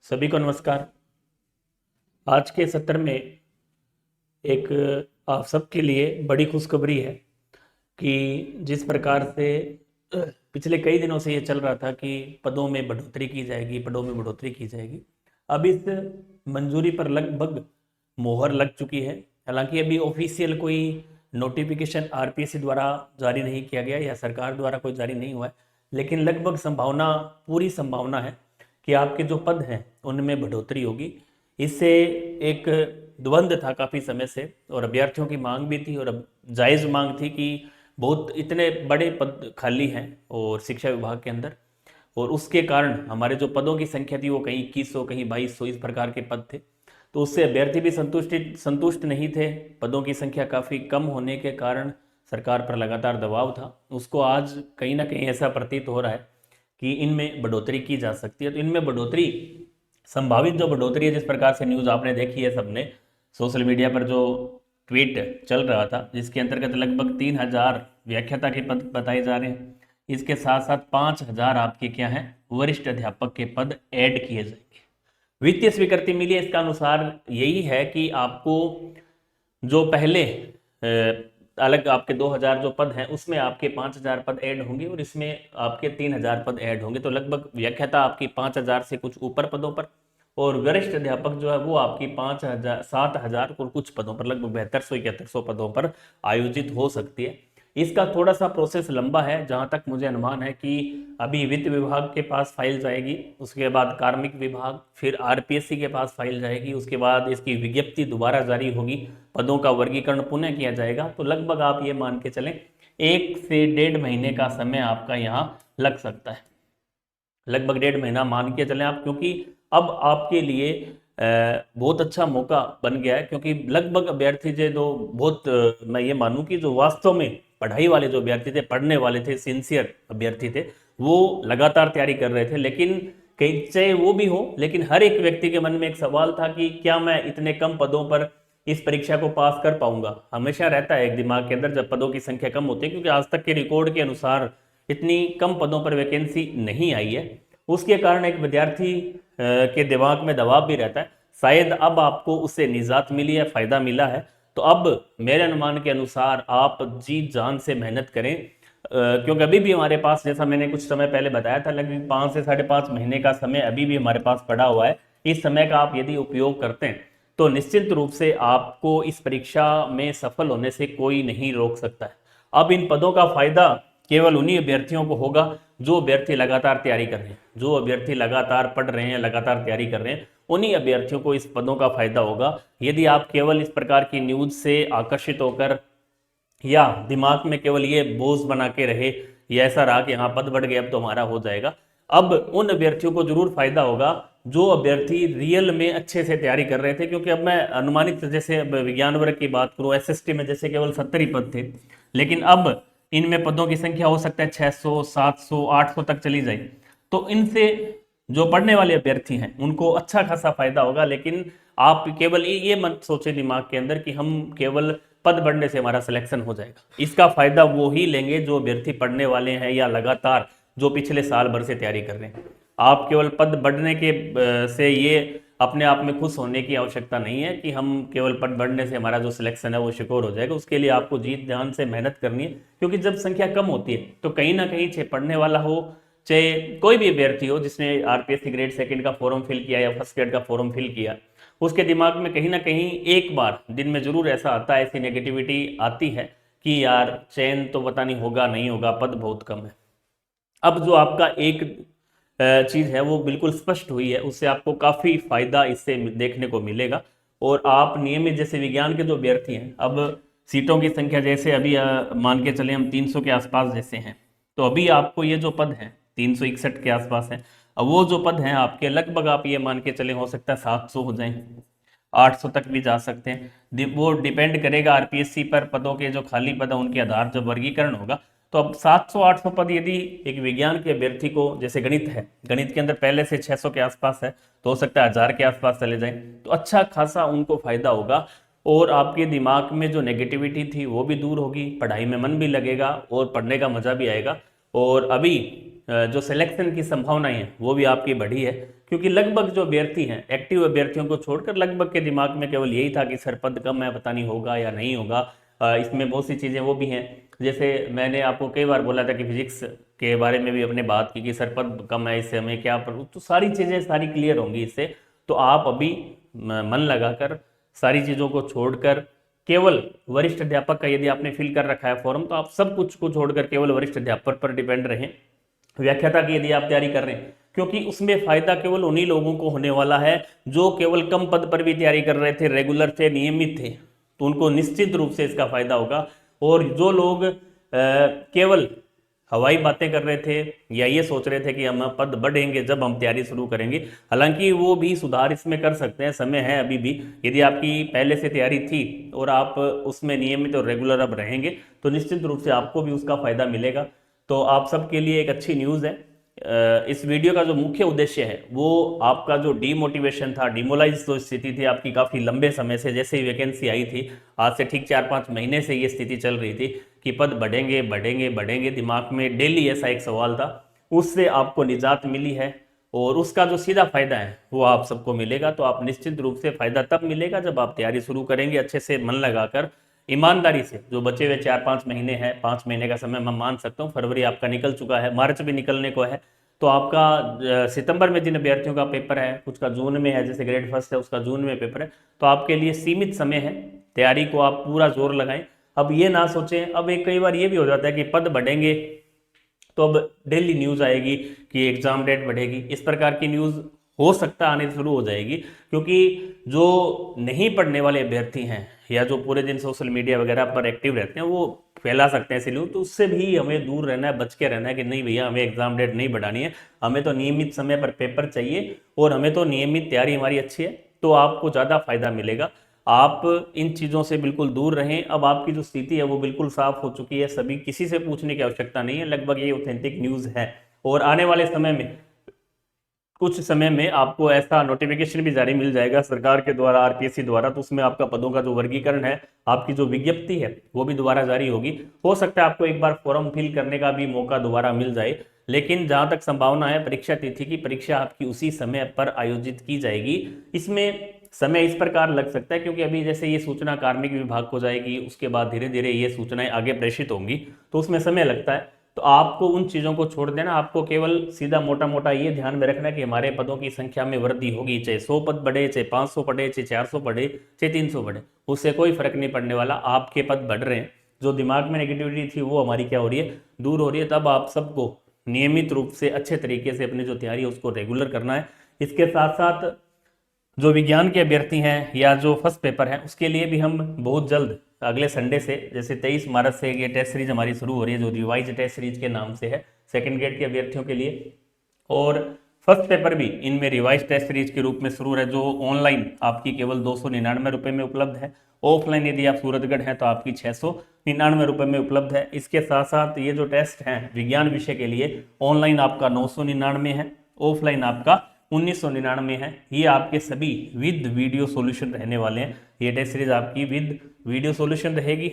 सभी को नमस्कार। आज के सत्र में एक आप सबके लिए बड़ी खुशखबरी है कि जिस प्रकार से पिछले कई दिनों से ये चल रहा था कि पदों में बढ़ोतरी की जाएगी, पदों में बढ़ोतरी की जाएगी, अब इस मंजूरी पर लगभग मोहर लग चुकी है। हालांकि अभी ऑफिशियल कोई नोटिफिकेशन आरपीएससी द्वारा जारी नहीं किया गया या सरकार द्वारा कोई जारी नहीं हुआ है, लेकिन लगभग संभावना, पूरी संभावना है कि आपके जो पद हैं उनमें बढ़ोतरी होगी। इससे एक द्वंद्व था काफ़ी समय से और अभ्यर्थियों की मांग भी थी और अब जायज़ मांग थी कि बहुत इतने बड़े पद खाली हैं और शिक्षा विभाग के अंदर, और उसके कारण हमारे जो पदों की संख्या थी वो कहीं 2100 कहीं 2200 इस प्रकार के पद थे। तो उससे अभ्यर्थी भी संतुष्ट नहीं थे। पदों की संख्या काफ़ी कम होने के कारण सरकार पर लगातार दबाव था। उसको आज कहीं ना कहीं ऐसा प्रतीत हो रहा है कि इनमें बढ़ोतरी की जा सकती है। तो इनमें बढ़ोतरी, संभावित जो बढ़ोतरी है, जिस प्रकार से न्यूज़ आपने देखी है सबने, सोशल मीडिया पर जो ट्वीट चल रहा था जिसके अंतर्गत लगभग 3000 व्याख्याता के पद बताए जा रहे हैं, इसके साथ साथ 5000 आपके क्या हैं, वरिष्ठ अध्यापक के पद ऐड किए जाएंगे। वित्तीय स्वीकृति मिली है, इसका अनुसार यही है कि आपको जो पहले अलग आपके 2000 जो पद हैं उसमें आपके 5000 पद ऐड होंगे और इसमें आपके 3000 पद ऐड होंगे। तो लगभग व्याख्याता आपकी 5000 से कुछ ऊपर पदों पर, और वरिष्ठ अध्यापक जो है वो आपकी 5000 7000 और कुछ पदों पर, लगभग 7200 पदों पर आयोजित हो सकती है। इसका थोड़ा सा प्रोसेस लंबा है। जहां तक मुझे अनुमान है कि अभी वित्त विभाग के पास फाइल जाएगी, उसके बाद कार्मिक विभाग, फिर आरपीएससी के पास फाइल जाएगी, उसके बाद इसकी विज्ञप्ति दोबारा जारी होगी, पदों का वर्गीकरण पुनः किया जाएगा। तो लगभग आप ये मान के चलें 1 से 1.5 महीने का समय आपका यहाँ लग सकता है, लगभग 1.5 महीना मान के चलें आप, क्योंकि अब आपके लिए बहुत अच्छा मौका बन गया है। क्योंकि लगभग अभ्यर्थी थे जो बहुत मैं ये मानूं कि जो वास्तव में पढ़ाई वाले जो अभ्यर्थी थे, पढ़ने वाले थे, सिंसियर अभ्यर्थी थे, वो लगातार तैयारी कर रहे थे। लेकिन कई, चाहे वो भी हो, लेकिन हर एक व्यक्ति के मन में एक सवाल था कि क्या मैं इतने कम पदों पर इस परीक्षा को पास कर पाऊंगा। हमेशा रहता है एक दिमाग के अंदर जब पदों की संख्या कम होती है, क्योंकि आज तक के रिकॉर्ड के अनुसार इतनी कम पदों पर वैकेंसी नहीं आई है। उसके कारण एक विद्यार्थी के दिमाग में दबाव भी रहता है। शायद अब आपको उससे निजात मिली है, फायदा मिला है। तो अब मेरे अनुमान के अनुसार आप जी जान से मेहनत करें, क्योंकि अभी भी हमारे पास, जैसा मैंने कुछ समय पहले बताया था, लगभग 5 से 5.5 महीने का समय अभी भी हमारे पास पड़ा हुआ है। इस समय का आप यदि उपयोग करते हैं तो निश्चित रूप से आपको इस परीक्षा में सफल होने से कोई नहीं रोक सकता है। अब इन पदों का फायदा केवल उन्हीं अभ्यर्थियों को होगा जो अभ्यर्थी लगातार तैयारी कर रहे हैं, जो अभ्यर्थी लगातार पढ़ रहे हैं, लगातार तैयारी कर रहे हैं, उन्हीं अभ्यर्थियों को इस पदों का फायदा होगा। यदि आप केवल इस प्रकार की न्यूज से आकर्षित होकर या दिमाग में केवल ये बोझ बना के रहे, या ऐसा रहा कि हाँ पद बढ़ गए अब तो हमारा हो जाएगा, अब उन अभ्यर्थियों को जरूर फायदा होगा जो अभ्यर्थी रियल में अच्छे से तैयारी कर रहे थे। क्योंकि अब मैं अनुमानित, जैसे विज्ञान वर्ग की बात करूँ, एसएसटी में जैसे केवल 70 ही पद थे, लेकिन अब इनमें पदों की संख्या हो सकता है 600 700 800 तक चली जाए। तो इनसे जो पढ़ने वाले अभ्यर्थी हैं उनको अच्छा खासा फायदा होगा। लेकिन आप केवल ये मत सोचे दिमाग के अंदर कि हम केवल पद बढ़ने से हमारा सिलेक्शन हो जाएगा। इसका फायदा वो ही लेंगे जो अभ्यर्थी पढ़ने वाले हैं या लगातार जो पिछले साल भर से तैयारी कर रहे हैं। आप केवल पद बढ़ने के से ये अपने आप में खुश होने की आवश्यकता नहीं है कि हम केवल पद बढ़ने से हमारा जो सिलेक्शन है वो सिक्योर हो जाएगा। उसके लिए आपको जीत ध्यान से मेहनत करनी है। क्योंकि जब संख्या कम होती है तो कहीं ना कहीं, चाहे पढ़ने वाला हो, चाहे कोई भी अभ्यर्थी हो जिसने आरपीएससी ग्रेड सेकंड का फॉर्म फिल किया या फर्स्ट ग्रेड का फॉर्म फिल किया, उसके दिमाग में कहीं ना कहीं एक बार दिन में जरूर ऐसा आता है, ऐसी नेगेटिविटी आती है कि यार चयन तो पता नहीं होगा नहीं होगा, पद बहुत कम है। अब जो आपका एक चीज है वो बिल्कुल स्पष्ट हुई है, उससे आपको काफी फायदा इससे देखने को मिलेगा। और आप नियमित, जैसे विज्ञान के जो अभ्यर्थी हैं, अब सीटों की संख्या जैसे अभी मान के चले हम 300 के आसपास जैसे हैं, तो अभी आपको ये जो पद हैं 361 के आसपास हैं। अब वो जो पद हैं आपके, लगभग आप ये मान के चले हो सकता है 700 हो जाएं, 800 तक भी जा सकते हैं। वो डिपेंड करेगा आरपीएससी पर, पदों के जो खाली पद है उनके आधार जब वर्गीकरण होगा। तो अब 700-800 पद यदि एक विज्ञान के अभ्यर्थी को, जैसे गणित है, गणित के अंदर पहले से 600 के आसपास है, तो हो सकता है 1000 के आसपास चले जाएं, तो अच्छा खासा उनको फायदा होगा। और आपके दिमाग में जो नेगेटिविटी थी वो भी दूर होगी, पढ़ाई में मन भी लगेगा और पढ़ने का मजा भी आएगा। और अभी जो सिलेक्शन की संभावनाएं हैं वो भी आपकी बढ़ी है, क्योंकि लगभग जो अभ्यर्थी हैं, एक्टिव अभ्यर्थियों को छोड़कर लगभग के दिमाग में केवल यही था कि सर पद कम है, पता नहीं होगा या नहीं होगा। इसमें बहुत सी चीज़ें वो भी हैं, जैसे मैंने आपको कई बार बोला था कि फिजिक्स के बारे में भी अपने बात की कि सर पद कम है, इससे हमें क्या तो सारी चीज़ें सारी क्लियर होंगी इससे। तो आप अभी मन लगाकर सारी चीज़ों को छोड़कर केवल वरिष्ठ अध्यापक का यदि आपने फिल कर रखा है फॉर्म, तो आप सब कुछ को छोड़कर केवल वरिष्ठ अध्यापक पर डिपेंड रहें। व्याख्याता की यदि आप तैयारी कर रहे हैं, क्योंकि उसमें फायदा केवल उन्हीं लोगों को होने वाला है जो केवल कम पद पर भी तैयारी कर रहे थे, रेगुलर थे, नियमित थे, तो उनको निश्चित रूप से इसका फायदा होगा। और जो लोग केवल हवाई बातें कर रहे थे या ये सोच रहे थे कि हम पद बढ़ेंगे जब हम तैयारी शुरू करेंगे, हालांकि वो भी सुधार इसमें कर सकते हैं, समय है अभी भी। यदि आपकी पहले से तैयारी थी और आप उसमें नियमित और रेगुलर अब रहेंगे तो निश्चित रूप से आपको भी उसका फायदा मिलेगा। तो आप सबके लिए एक अच्छी न्यूज़ है। इस वीडियो का जो मुख्य उद्देश्य है वो आपका जो डीमोटिवेशन था, डिमोलाइज जो स्थिति थी आपकी काफ़ी लंबे समय से, जैसे ही वैकेंसी आई थी आज से ठीक 4-5 महीने से ये स्थिति चल रही थी कि पद बढ़ेंगे बढ़ेंगे बढ़ेंगे, दिमाग में डेली ऐसा एक सवाल था, उससे आपको निजात मिली है और उसका जो सीधा फायदा है वो आप सबको मिलेगा। तो आप निश्चित रूप से फायदा तब मिलेगा जब आप तैयारी शुरू करेंगे अच्छे से मन लगाकर, ईमानदारी से। जो बचे हुए 4-5 महीने हैं, 5 महीने का समय मैं मान सकता हूँ, फरवरी आपका निकल चुका है, मार्च भी निकलने को है, तो आपका सितंबर में जिन अभ्यर्थियों का पेपर है, कुछ का जून में है, जैसे ग्रेड फर्स्ट है उसका जून में पेपर है, तो आपके लिए सीमित समय है, तैयारी को आप पूरा जोर लगाएं। अब ये ना सोचें, अब एक कई बार ये भी हो जाता है कि पद बढ़ेंगे तो अब डेली न्यूज आएगी कि एग्जाम डेट बढ़ेगी, इस प्रकार की न्यूज हो सकता है आने शुरू हो जाएगी, क्योंकि जो नहीं पढ़ने वाले अभ्यर्थी हैं या जो पूरे दिन सोशल मीडिया वगैरह पर एक्टिव रहते हैं वो फैला सकते हैं ऐसी न्यूज। तो उससे भी हमें दूर रहना है, बच के रहना है कि नहीं भैया हमें एग्जाम डेट नहीं बढ़ानी है, हमें तो नियमित समय पर पेपर चाहिए और हमें तो नियमित तैयारी हमारी अच्छी है, तो आपको ज़्यादा फायदा मिलेगा। आप इन चीज़ों से बिल्कुल दूर रहें। अब आपकी जो स्थिति है वो बिल्कुल साफ हो चुकी है, सभी किसी से पूछने की आवश्यकता नहीं है, लगभग ये ऑथेंटिक न्यूज़ है। और आने वाले समय में कुछ समय में आपको ऐसा नोटिफिकेशन भी जारी मिल जाएगा सरकार के द्वारा, आरपीएससी द्वारा, तो उसमें आपका पदों का जो वर्गीकरण है, आपकी जो विज्ञप्ति है वो भी दोबारा जारी होगी। हो सकता है आपको एक बार फॉर्म फिल करने का भी मौका दोबारा मिल जाए, लेकिन जहां तक संभावना है परीक्षा तिथि की, परीक्षा आपकी उसी समय पर आयोजित की जाएगी। इसमें समय इस प्रकार लग सकता है क्योंकि अभी जैसे ये सूचना कार्मिक विभाग को जाएगी, उसके बाद धीरे धीरे ये सूचनाएं आगे प्रेषित होंगी, तो उसमें समय लगता है। तो आपको उन चीज़ों को छोड़ देना, आपको केवल सीधा मोटा मोटा ये ध्यान में रखना है कि हमारे पदों की संख्या में वृद्धि होगी, चाहे 100 पद बढ़े, चाहे 500 बढ़े, चाहे 400 बढ़े, चाहे 300 बढ़े, उससे कोई फर्क नहीं पड़ने वाला, आपके पद बढ़ रहे हैं। जो दिमाग में नेगेटिविटी थी वो हमारी क्या हो रही है, दूर हो रही है। तब आप सबको नियमित रूप से अच्छे तरीके से अपनी जो तैयारी है उसको रेगुलर करना है। इसके साथ साथ जो विज्ञान के अभ्यर्थी हैं या जो फर्स्ट पेपर है उसके लिए भी हम बहुत जल्द अगले संडे से, जैसे 23 मार्च से ये टेस्ट सीरीज हमारी शुरू हो रही है, जो रिवाइज टेस्ट सीरीज के नाम से है, सेकंड ग्रेड के अभ्यर्थियों के लिए। और फर्स्ट पेपर भी इनमें रिवाइज टेस्ट सीरीज के रूप में शुरू है, जो ऑनलाइन आपकी केवल 299 रुपये में उपलब्ध है, ऑफलाइन यदि आप सूरतगढ़ हैं तो आपकी 699 रुपये में उपलब्ध है। इसके साथ साथ ये जो टेस्ट हैं विज्ञान विषय के लिए, ऑनलाइन आपका 999 है, ऑफलाइन आपका 1999 है। ये आपके सभी विद वीडियो सॉल्यूशन रहने वाले हैं, ये टेस्ट सीरीज आपकी विद वीडियो सॉल्यूशन रहेगी।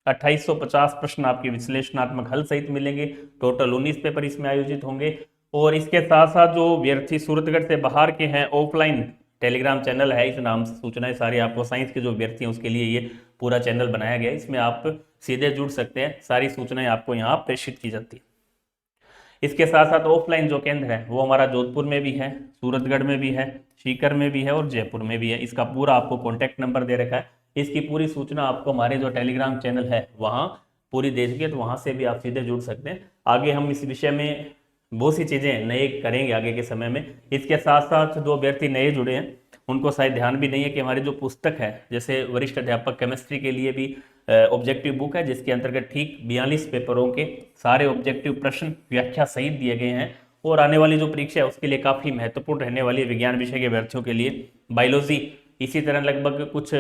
2850 प्रश्न आपके विश्लेषणात्मक हल सहित मिलेंगे, टोटल 19 पेपर इसमें आयोजित होंगे। और इसके साथ साथ जो अभ्यर्थी सूरतगढ़ से बाहर के हैं, ऑफलाइन टेलीग्राम चैनल है, इस नाम से सूचनाएं सारी आपको, साइंस के जो अभ्यर्थी हैं उसके लिए ये पूरा चैनल बनाया गया है, इसमें आप सीधे जुड़ सकते हैं, सारी सूचनाएं आपको यहाँ प्रेषित की जाती है। इसके साथ साथ ऑफलाइन जो केंद्र है वो हमारा जोधपुर में भी है, सूरतगढ़ में भी है, सीकर में भी है और जयपुर में भी है। इसका पूरा आपको कॉन्टैक्ट नंबर दे रखा है, इसकी पूरी सूचना आपको हमारे जो टेलीग्राम चैनल है वहाँ पूरी दे चुकी है, तो वहाँ से भी आप सीधे जुड़ सकते हैं। आगे हम इस विषय में बहुत सी चीज़ें नए करेंगे आगे के समय में। इसके साथ साथ जो अभ्यर्थी नए जुड़े हैं उनको शायद ध्यान भी नहीं है कि हमारी जो पुस्तक है, जैसे वरिष्ठ अध्यापक केमिस्ट्री के लिए भी ऑब्जेक्टिव बुक है, जिसके अंतर्गत ठीक 42 पेपरों के सारे ऑब्जेक्टिव प्रश्न व्याख्या सहित दिए गए हैं, और आने वाली जो परीक्षा है उसके लिए काफ़ी महत्वपूर्ण रहने वाली है विज्ञान विषय के अभ्यर्थियों के लिए। बायोलॉजी इसी तरह लगभग कुछ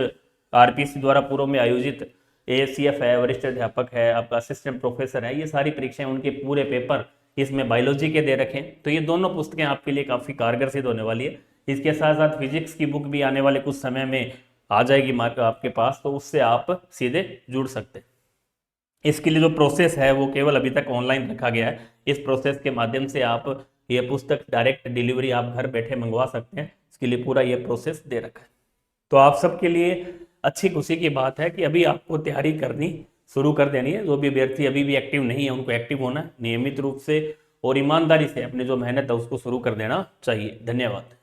आरपीएससी द्वारा पूर्व में आयोजित एएससीएफ है, वरिष्ठ अध्यापक है, आपका असिस्टेंट प्रोफेसर है, ये सारी परीक्षाएं उनके पूरे पेपर इसमें बायोलॉजी के दे रखें, तो ये दोनों पुस्तकें आपके लिए काफ़ी कारगर सिद्ध होने वाली है। इसके साथ साथ फिजिक्स की बुक भी आने वाले कुछ समय में आ जाएगी आपके पास, तो उससे आप सीधे जुड़ सकते हैं। इसके लिए जो प्रोसेस है वो केवल अभी तक ऑनलाइन रखा गया है। इस प्रोसेस के माध्यम से आप ये पुस्तक डायरेक्ट डिलीवरी आप घर बैठे मंगवा सकते हैं। इसके लिए पूरा ये प्रोसेस दे रखा है। तो आप सबके लिए अच्छी खुशी की बात है कि अभी आपको तैयारी करनी शुरू कर देनी है। जो भी अभ्यर्थी अभी भी एक्टिव नहीं है उनको एक्टिव होना है, नियमित रूप से और ईमानदारी से अपनी जो मेहनत है उसको शुरू कर देना चाहिए। धन्यवाद।